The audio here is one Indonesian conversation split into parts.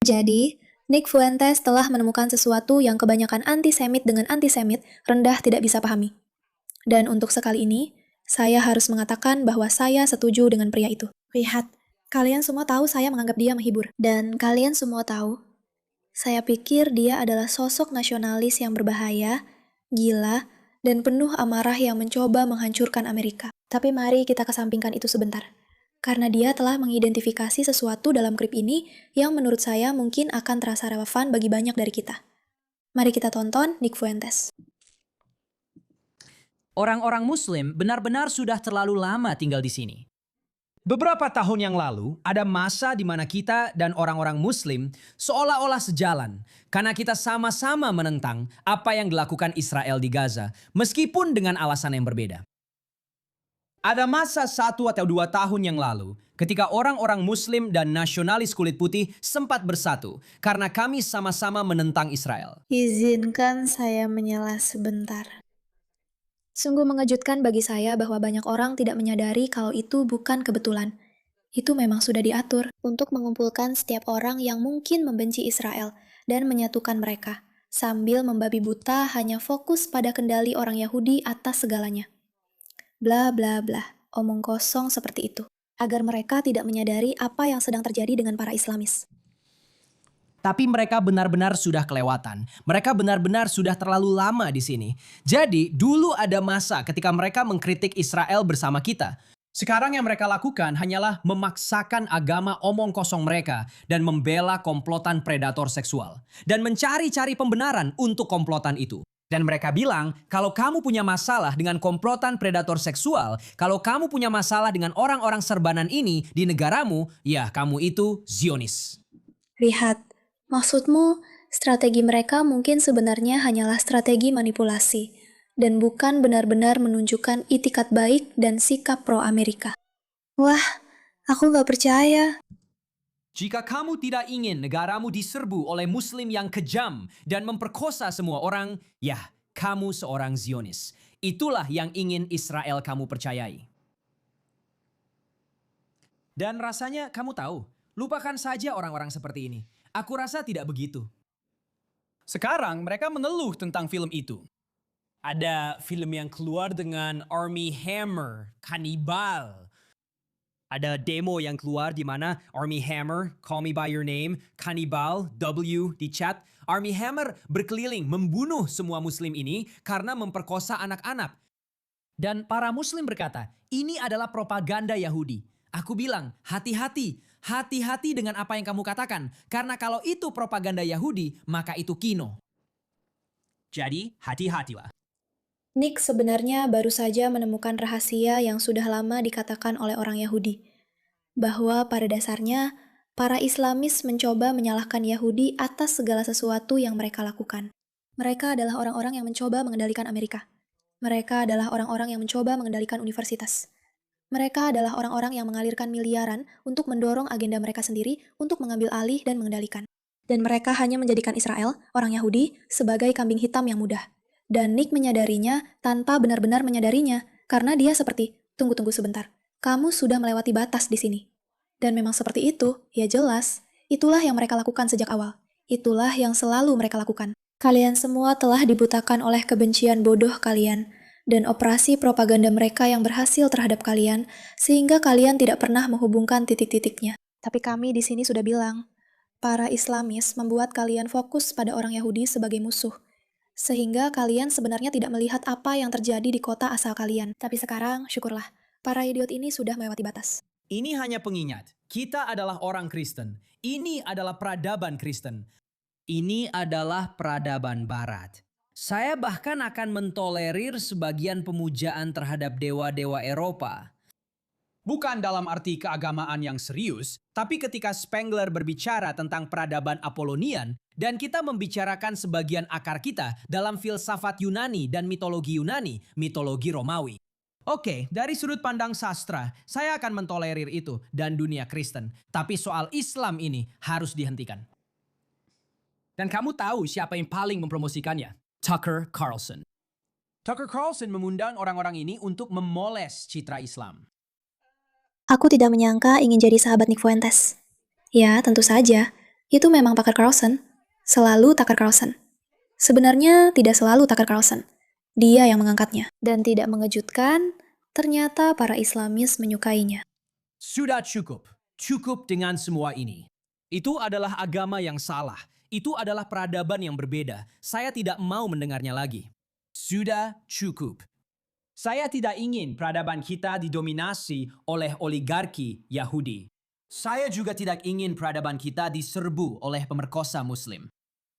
Jadi, Nick Fuentes telah menemukan sesuatu yang kebanyakan antisemit dengan antisemit rendah tidak bisa pahami. Dan untuk sekali ini, saya harus mengatakan bahwa saya setuju dengan pria itu. Lihat, kalian semua tahu saya menganggap dia menghibur. Dan kalian semua tahu, saya pikir dia adalah sosok nasionalis yang berbahaya, gila, dan penuh amarah yang mencoba menghancurkan Amerika. Tapi mari kita kesampingkan itu sebentar. Karena dia telah mengidentifikasi sesuatu dalam klip ini yang menurut saya mungkin akan terasa relevan bagi banyak dari kita. Mari kita tonton Nick Fuentes. Orang-orang Muslim benar-benar sudah terlalu lama tinggal di sini. Beberapa tahun yang lalu, ada masa di mana kita dan orang-orang Muslim seolah-olah sejalan karena kita sama-sama menentang apa yang dilakukan Israel di Gaza, meskipun dengan alasan yang berbeda. Ada masa 1 atau 2 tahun yang lalu, ketika orang-orang Muslim dan nasionalis kulit putih sempat bersatu karena kami sama-sama menentang Israel. Izinkan saya menyela sebentar. Sungguh mengejutkan bagi saya bahwa banyak orang tidak menyadari kalau itu bukan kebetulan. Itu memang sudah diatur untuk mengumpulkan setiap orang yang mungkin membenci Israel dan menyatukan mereka, sambil membabi buta hanya fokus pada kendali orang Yahudi atas segalanya. Bla bla bla, omong kosong seperti itu, agar mereka tidak menyadari apa yang sedang terjadi dengan para Islamis. Tapi mereka benar-benar sudah kelewatan. Mereka benar-benar sudah terlalu lama di sini. Jadi, dulu ada masa ketika mereka mengkritik Israel bersama kita. Sekarang yang mereka lakukan hanyalah memaksakan agama omong kosong mereka dan membela komplotan predator seksual. Dan mencari-cari pembenaran untuk komplotan itu. Dan mereka bilang, kalau kamu punya masalah dengan komplotan predator seksual, kalau kamu punya masalah dengan orang-orang serbanan ini di negaramu, ya kamu itu Zionis. Lihat, maksudmu strategi mereka mungkin sebenarnya hanyalah strategi manipulasi, dan bukan benar-benar menunjukkan itikat baik dan sikap pro-Amerika. Wah, aku gak percaya. Jika kamu tidak ingin negaramu diserbu oleh Muslim yang kejam dan memperkosa semua orang, ya, kamu seorang Zionis. Itulah yang ingin Israel kamu percayai. Dan rasanya kamu tahu, lupakan saja orang-orang seperti ini. Aku rasa tidak begitu. Sekarang mereka mengeluh tentang film itu. Ada film yang keluar dengan Armie Hammer, kanibal. Ada demo yang keluar di mana Armie Hammer, Call Me By Your Name, Kanibal, W di chat. Armie Hammer berkeliling membunuh semua Muslim ini karena memperkosa anak-anak. Dan para Muslim berkata, ini adalah propaganda Yahudi. Aku bilang, hati-hati. Hati-hati dengan apa yang kamu katakan. Karena kalau itu propaganda Yahudi, maka itu kino. Jadi, hati-hatilah. Nick sebenarnya baru saja menemukan rahasia yang sudah lama dikatakan oleh orang Yahudi, bahwa pada dasarnya para Islamis mencoba menyalahkan Yahudi atas segala sesuatu yang mereka lakukan. Mereka adalah orang-orang yang mencoba mengendalikan Amerika. Mereka adalah orang-orang yang mencoba mengendalikan universitas. Mereka adalah orang-orang yang mengalirkan miliaran untuk mendorong agenda mereka sendiri untuk mengambil alih dan mengendalikan. Dan mereka hanya menjadikan Israel, orang Yahudi, sebagai kambing hitam yang mudah. Dan Nick menyadarinya tanpa benar-benar menyadarinya, karena dia seperti, tunggu sebentar, kamu sudah melewati batas di sini. Dan memang seperti itu, ya jelas, itulah yang mereka lakukan sejak awal. Itulah yang selalu mereka lakukan. Kalian semua telah dibutakan oleh kebencian bodoh kalian, dan operasi propaganda mereka yang berhasil terhadap kalian, sehingga kalian tidak pernah menghubungkan titik-titiknya. Tapi kami di sini sudah bilang, para Islamis membuat kalian fokus pada orang Yahudi sebagai musuh, sehingga kalian sebenarnya tidak melihat apa yang terjadi di kota asal kalian. Tapi sekarang, syukurlah, para idiot ini sudah melewati batas. Ini hanya pengingat, kita adalah orang Kristen. Ini adalah peradaban Kristen. Ini adalah peradaban Barat. Saya bahkan akan mentolerir sebagian pemujaan terhadap dewa-dewa Eropa. Bukan dalam arti keagamaan yang serius, tapi ketika Spengler berbicara tentang peradaban Apolonian, dan kita membicarakan sebagian akar kita dalam filsafat Yunani dan mitologi Yunani, mitologi Romawi. Oke, dari sudut pandang sastra, saya akan mentolerir itu dan dunia Kristen. Tapi soal Islam ini harus dihentikan. Dan kamu tahu siapa yang paling mempromosikannya? Tucker Carlson. Tucker Carlson mengundang orang-orang ini untuk memoles citra Islam. Aku tidak menyangka ingin jadi sahabat Nick Fuentes. Ya, tentu saja. Itu memang Tucker Carlson. Selalu Tucker Carlson. Sebenarnya tidak selalu Tucker Carlson. Dia yang mengangkatnya. Dan tidak mengejutkan, ternyata para Islamis menyukainya. Sudah cukup. Cukup dengan semua ini. Itu adalah agama yang salah. Itu adalah peradaban yang berbeda. Saya tidak mau mendengarnya lagi. Sudah cukup. Saya tidak ingin peradaban kita didominasi oleh oligarki Yahudi. Saya juga tidak ingin peradaban kita diserbu oleh pemerkosa Muslim.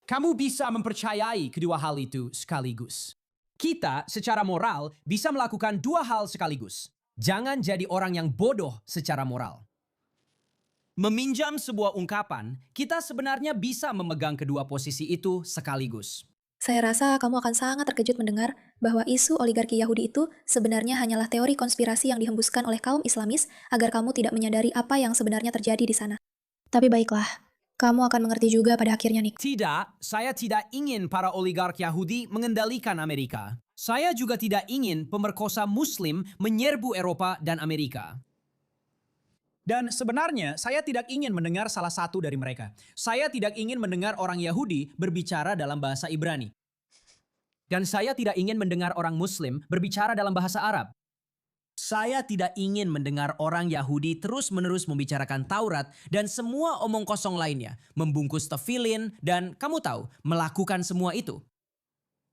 Kamu bisa mempercayai kedua hal itu sekaligus. Kita secara moral bisa melakukan dua hal sekaligus. Jangan jadi orang yang bodoh secara moral. Meminjam sebuah ungkapan, kita sebenarnya bisa memegang kedua posisi itu sekaligus. Saya rasa kamu akan sangat terkejut mendengar bahwa isu oligarki Yahudi itu sebenarnya hanyalah teori konspirasi yang dihembuskan oleh kaum Islamis agar kamu tidak menyadari apa yang sebenarnya terjadi di sana. Tapi baiklah, kamu akan mengerti juga pada akhirnya, Nick. Tidak, saya tidak ingin para oligark Yahudi mengendalikan Amerika. Saya juga tidak ingin pemerkosa Muslim menyerbu Eropa dan Amerika. Dan sebenarnya saya tidak ingin mendengar salah satu dari mereka. Saya tidak ingin mendengar orang Yahudi berbicara dalam bahasa Ibrani. Dan saya tidak ingin mendengar orang Muslim berbicara dalam bahasa Arab. Saya tidak ingin mendengar orang Yahudi terus-menerus membicarakan Taurat dan semua omong kosong lainnya, membungkus tefilin dan kamu tahu, melakukan semua itu.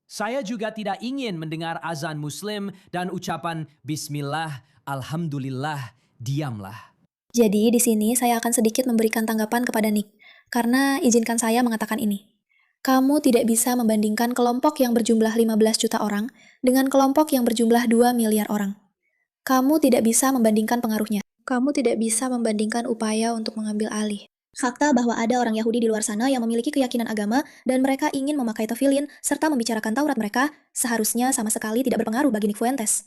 Saya juga tidak ingin mendengar azan Muslim dan ucapan Bismillah, Alhamdulillah, diamlah. Jadi di sini saya akan sedikit memberikan tanggapan kepada Nick, karena izinkan saya mengatakan ini. Kamu tidak bisa membandingkan kelompok yang berjumlah 15 juta orang dengan kelompok yang berjumlah 2 miliar orang. Kamu tidak bisa membandingkan pengaruhnya. Kamu tidak bisa membandingkan upaya untuk mengambil alih. Fakta bahwa ada orang Yahudi di luar sana yang memiliki keyakinan agama dan mereka ingin memakai tefilin serta membicarakan Taurat mereka seharusnya sama sekali tidak berpengaruh bagi Nick Fuentes.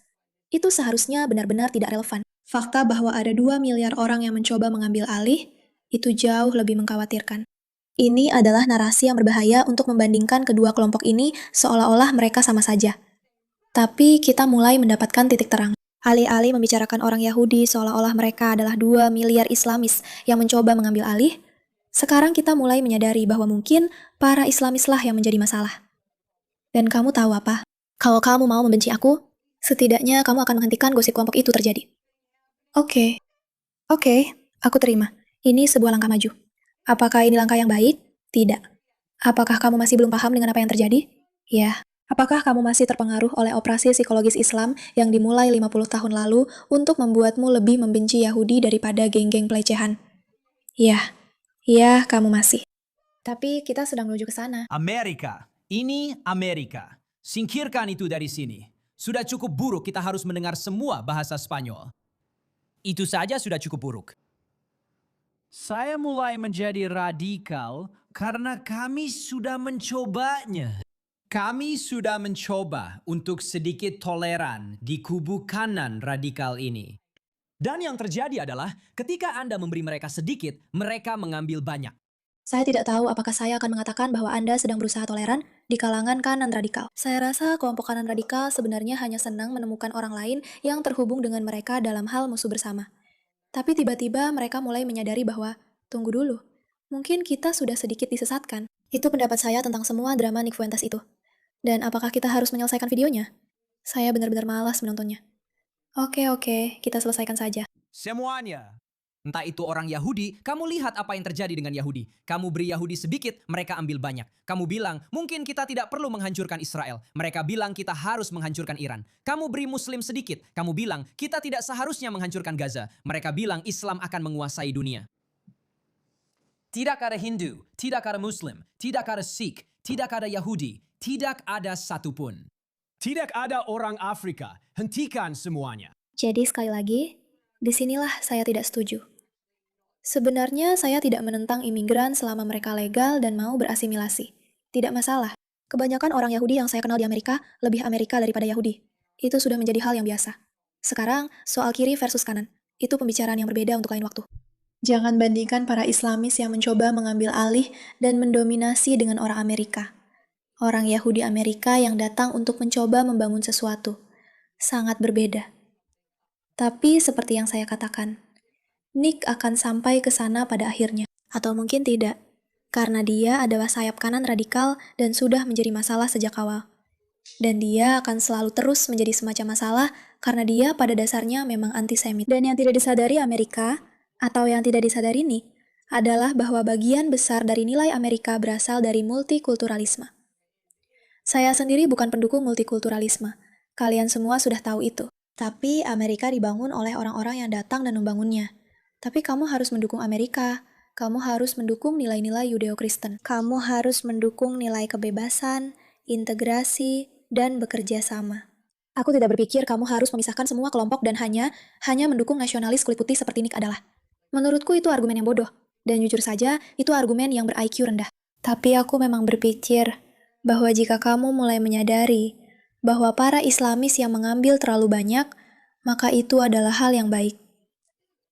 Itu seharusnya benar-benar tidak relevan. Fakta bahwa ada 2 miliar orang yang mencoba mengambil alih, itu jauh lebih mengkhawatirkan. Ini adalah narasi yang berbahaya untuk membandingkan kedua kelompok ini seolah-olah mereka sama saja. Tapi kita mulai mendapatkan titik terang. Alih-alih membicarakan orang Yahudi seolah-olah mereka adalah 2 miliar Islamis yang mencoba mengambil alih, sekarang kita mulai menyadari bahwa mungkin para Islamislah yang menjadi masalah. Dan kamu tahu apa? Kalau kamu mau membenci aku, setidaknya kamu akan menghentikan gosip kelompok itu terjadi. Oke, aku terima. Ini sebuah langkah maju. Apakah ini langkah yang baik? Tidak. Apakah kamu masih belum paham dengan apa yang terjadi? Ya. Apakah kamu masih terpengaruh oleh operasi psikologis Islam yang dimulai 50 tahun lalu untuk membuatmu lebih membenci Yahudi daripada geng-geng pelecehan? Ya, kamu masih. Tapi kita sedang menuju ke sana. Amerika, ini Amerika. Singkirkan itu dari sini. Sudah cukup buruk kita harus mendengar semua bahasa Spanyol. Itu saja sudah cukup buruk. Saya mulai menjadi radikal karena kami sudah mencobanya. Kami sudah mencoba untuk sedikit toleran di kubu kanan radikal ini. Dan yang terjadi adalah ketika Anda memberi mereka sedikit, mereka mengambil banyak. Saya tidak tahu apakah saya akan mengatakan bahwa Anda sedang berusaha toleran di kalangan kanan radikal. Saya rasa kelompok kanan radikal sebenarnya hanya senang menemukan orang lain yang terhubung dengan mereka dalam hal musuh bersama. Tapi tiba-tiba mereka mulai menyadari bahwa, tunggu dulu, mungkin kita sudah sedikit disesatkan. Itu pendapat saya tentang semua drama Nick Fuentes itu. Dan apakah kita harus menyelesaikan videonya? Saya benar-benar malas menontonnya. Oke, kita selesaikan saja. Semuanya. Entah itu orang Yahudi, kamu lihat apa yang terjadi dengan Yahudi. Kamu beri Yahudi sedikit, mereka ambil banyak. Kamu bilang, mungkin kita tidak perlu menghancurkan Israel. Mereka bilang kita harus menghancurkan Iran. Kamu beri Muslim sedikit, kamu bilang kita tidak seharusnya menghancurkan Gaza. Mereka bilang Islam akan menguasai dunia. Tidak ada Hindu, tidak ada Muslim, tidak ada Sikh, tidak ada Yahudi, tidak ada satupun. Tidak ada orang Afrika, hentikan semuanya. Jadi sekali lagi, disinilah saya tidak setuju. Sebenarnya saya tidak menentang imigran selama mereka legal dan mau berasimilasi. Tidak masalah. Kebanyakan orang Yahudi yang saya kenal di Amerika lebih Amerika daripada Yahudi. Itu sudah menjadi hal yang biasa. Sekarang, soal kiri versus kanan. Itu pembicaraan yang berbeda untuk lain waktu. Jangan bandingkan para Islamis yang mencoba mengambil alih dan mendominasi dengan orang Amerika. Orang Yahudi Amerika yang datang untuk mencoba membangun sesuatu. Sangat berbeda. Tapi seperti yang saya katakan, Nick akan sampai ke sana pada akhirnya. Atau mungkin tidak. karena dia adalah sayap kanan radikal dan sudah menjadi masalah sejak awal. Dan dia akan selalu terus menjadi semacam masalah karena dia pada dasarnya memang antisemit. Dan yang tidak disadari Amerika, atau yang tidak disadari nih, adalah bahwa bagian besar dari nilai Amerika berasal dari multikulturalisme. Saya sendiri bukan pendukung multikulturalisme. Kalian semua sudah tahu itu. Tapi Amerika dibangun oleh orang-orang yang datang dan membangunnya. Tapi kamu harus mendukung Amerika. Kamu harus mendukung nilai-nilai Yudeo-Kristen. Kamu harus mendukung nilai kebebasan, integrasi, dan bekerja sama. Aku tidak berpikir kamu harus memisahkan semua kelompok dan hanya mendukung nasionalis kulit putih seperti Nick adalah. Menurutku itu argumen yang bodoh. Dan jujur saja, itu argumen yang ber-IQ rendah. Tapi aku memang berpikir bahwa jika kamu mulai menyadari bahwa para Islamis yang mengambil terlalu banyak, maka itu adalah hal yang baik.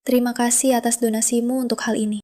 Terima kasih atas donasimu untuk hal ini.